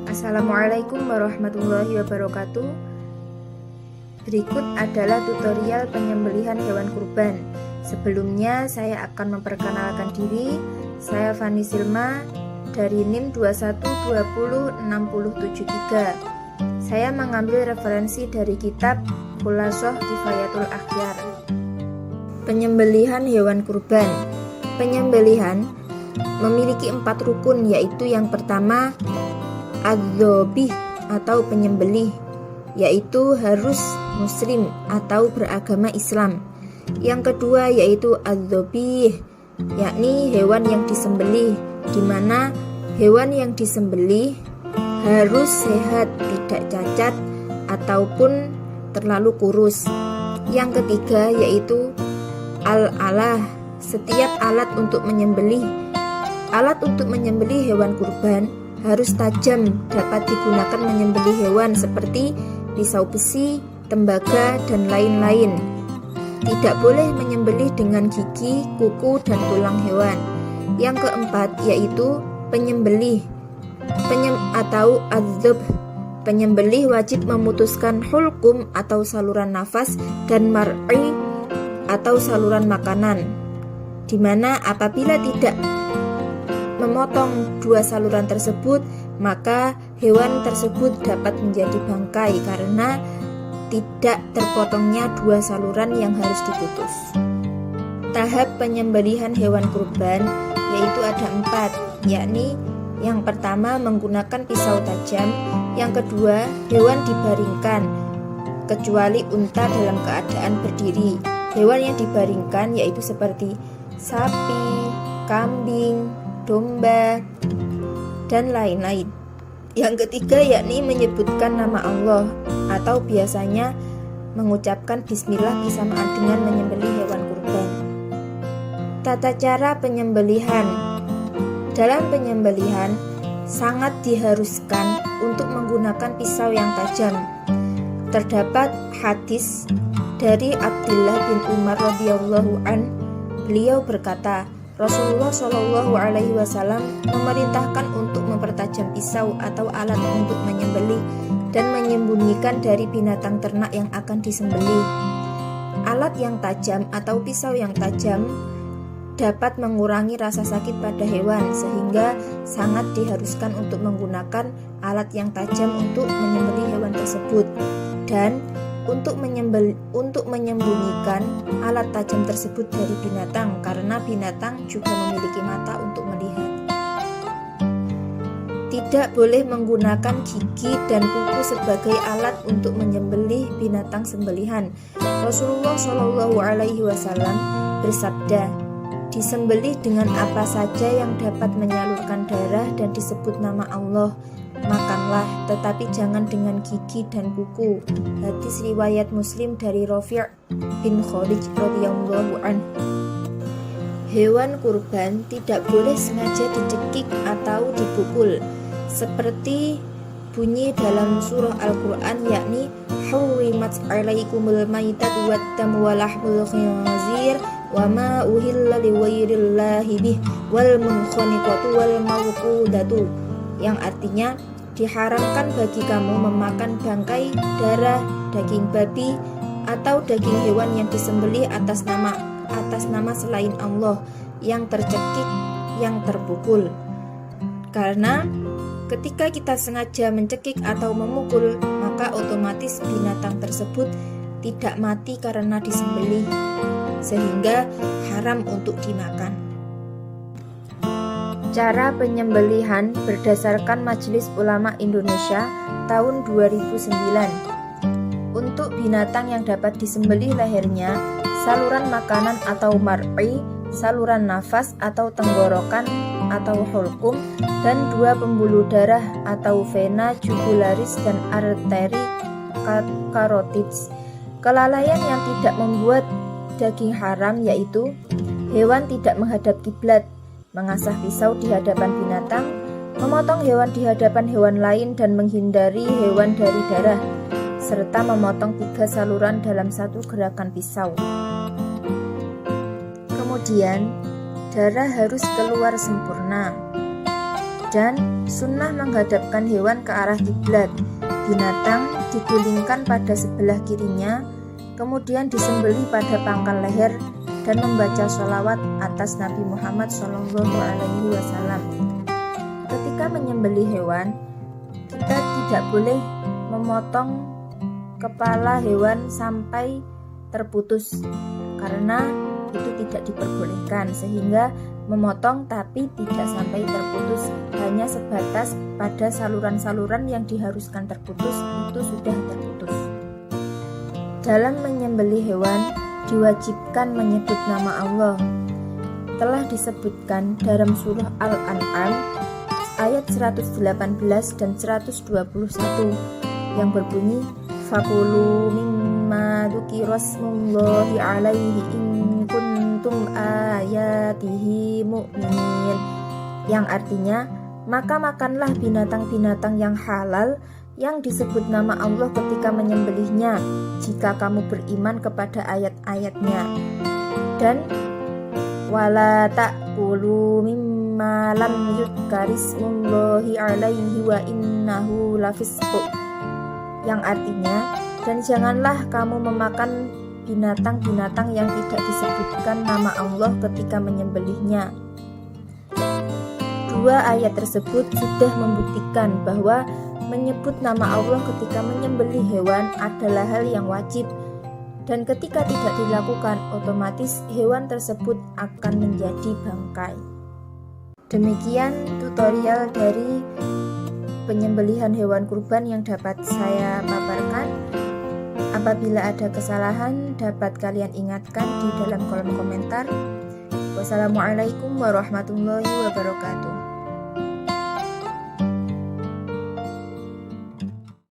Assalamualaikum warahmatullahi wabarakatuh. Berikut adalah tutorial penyembelihan hewan kurban. Sebelumnya saya akan memperkenalkan diri. Saya Fani Silma dari NIM 21206073. Saya mengambil referensi dari kitab Khulasoh Kifayatul Akhyar. Penyembelihan hewan kurban. Penyembelihan memiliki 4 rukun, yaitu yang pertama adz-dzabih atau penyembelih, yaitu harus muslim atau beragama Islam. Yang kedua yaitu adz-dzabih, yakni hewan yang disembelih, di mana hewan yang disembelih harus sehat, tidak cacat ataupun terlalu kurus. Yang ketiga yaitu al-alah, setiap alat untuk menyembelih. Alat untuk menyembelih hewan kurban harus tajam, dapat digunakan menyembelih hewan seperti pisau besi, tembaga, dan lain-lain. Tidak boleh menyembelih dengan gigi, kuku, dan tulang hewan. Yang keempat yaitu penyembelih atau adz-dzabh. Penyembelih wajib memutuskan hulqum atau saluran nafas dan mar'i atau saluran makanan, di mana apabila tidak memotong 2 saluran tersebut, maka hewan tersebut dapat menjadi bangkai karena tidak terpotongnya 2 saluran yang harus diputus. Tahap penyembelihan hewan kurban yaitu ada 4, yakni yang pertama menggunakan pisau tajam, yang kedua hewan dibaringkan kecuali unta dalam keadaan berdiri. Hewan yang dibaringkan yaitu seperti sapi, kambing, domba, dan lain-lain. Yang ketiga yakni menyebutkan nama Allah atau biasanya mengucapkan bismillah bersamaan dengan menyembelih hewan kurban. Tata cara penyembelihan. Dalam penyembelihan sangat diharuskan untuk menggunakan pisau yang tajam. Terdapat hadis dari Abdullah bin Umar radhiyallahu an, beliau berkata, Rasulullah Shallallahu Alaihi Wasallam memerintahkan untuk mempertajam pisau atau alat untuk menyembelih dan menyembunyikan dari binatang ternak yang akan disembelih. Alat yang tajam atau pisau yang tajam dapat mengurangi rasa sakit pada hewan, sehingga sangat diharuskan untuk menggunakan alat yang tajam untuk menyembelih hewan tersebut. Dan untuk menyembunyikan alat tajam tersebut dari binatang, karena binatang juga memiliki mata untuk melihat. Tidak boleh menggunakan gigi dan kuku sebagai alat untuk menyembelih binatang sembelihan. Rasulullah Shallallahu Alaihi Wasallam bersabda, disembelih dengan apa saja yang dapat menyalurkan darah dan disebut nama Allah, makanlah, tetapi jangan dengan gigi dan kuku. Hadis riwayat Muslim dari Rafi' bin Khalid radhiyallahu anhu. Hewan kurban tidak boleh sengaja dicekik atau dipukul, seperti bunyi dalam surah Al-Quran, yakni hurrimat alaikumul maitatu wattamu walahmul khinzir wa ma uhilla liwairillahi bih wal munkhaniqatu wal mawqudatu, yang artinya diharamkan bagi kamu memakan bangkai, darah, daging babi atau daging hewan yang disembelih atas nama selain Allah, yang tercekik, yang terpukul. Karena ketika kita sengaja mencekik atau memukul, maka otomatis binatang tersebut tidak mati karena disembelih, sehingga haram untuk dimakan. Cara penyembelihan berdasarkan Majelis Ulama Indonesia tahun 2009. Untuk binatang yang dapat disembelih lehernya, saluran makanan atau mar'i, saluran nafas atau tenggorokan atau hulqum, dan 2 pembuluh darah atau vena jugularis dan arteri karotids. Kelalaian yang tidak membuat daging haram yaitu hewan tidak menghadap kiblat, mengasah pisau di hadapan binatang, memotong hewan di hadapan hewan lain dan menghindari hewan dari darah, serta memotong 3 saluran dalam 1 gerakan pisau. Kemudian, darah harus keluar sempurna. Dan sunnah menghadapkan hewan ke arah kiblat. Binatang digulingkan pada sebelah kirinya, kemudian disembelih pada pangkal leher dan membaca sholawat atas Nabi Muhammad SAW. Ketika menyembelih hewan, kita tidak boleh memotong kepala hewan sampai terputus, karena itu tidak diperbolehkan, sehingga memotong tapi tidak sampai terputus, hanya sebatas pada saluran-saluran yang diharuskan terputus itu sudah terputus. Dalam menyembelih hewan diwajibkan menyebut nama Allah. Telah disebutkan dalam surah Al-An'am ayat 118 dan 121 yang berbunyi, fakulu mimma dzukirasmullahi alaihi in kuntum ayatihi mu'minin, yang artinya, maka makanlah binatang-binatang yang halal yang disebut nama Allah ketika menyembelihnya jika kamu beriman kepada ayat-ayatnya. Dan wala ta'kulu mimma lam yudkarismullahi alaihi wa innahu lafisqu, yang artinya, dan janganlah kamu memakan binatang-binatang yang tidak disebutkan nama Allah ketika menyembelihnya. Dua ayat tersebut sudah membuktikan bahwa menyebut nama Allah ketika menyembelih hewan adalah hal yang wajib, dan ketika tidak dilakukan, otomatis hewan tersebut akan menjadi bangkai. Demikian tutorial dari penyembelihan hewan kurban yang dapat saya paparkan. Apabila ada kesalahan, dapat kalian ingatkan di dalam kolom komentar. Wassalamualaikum warahmatullahi wabarakatuh.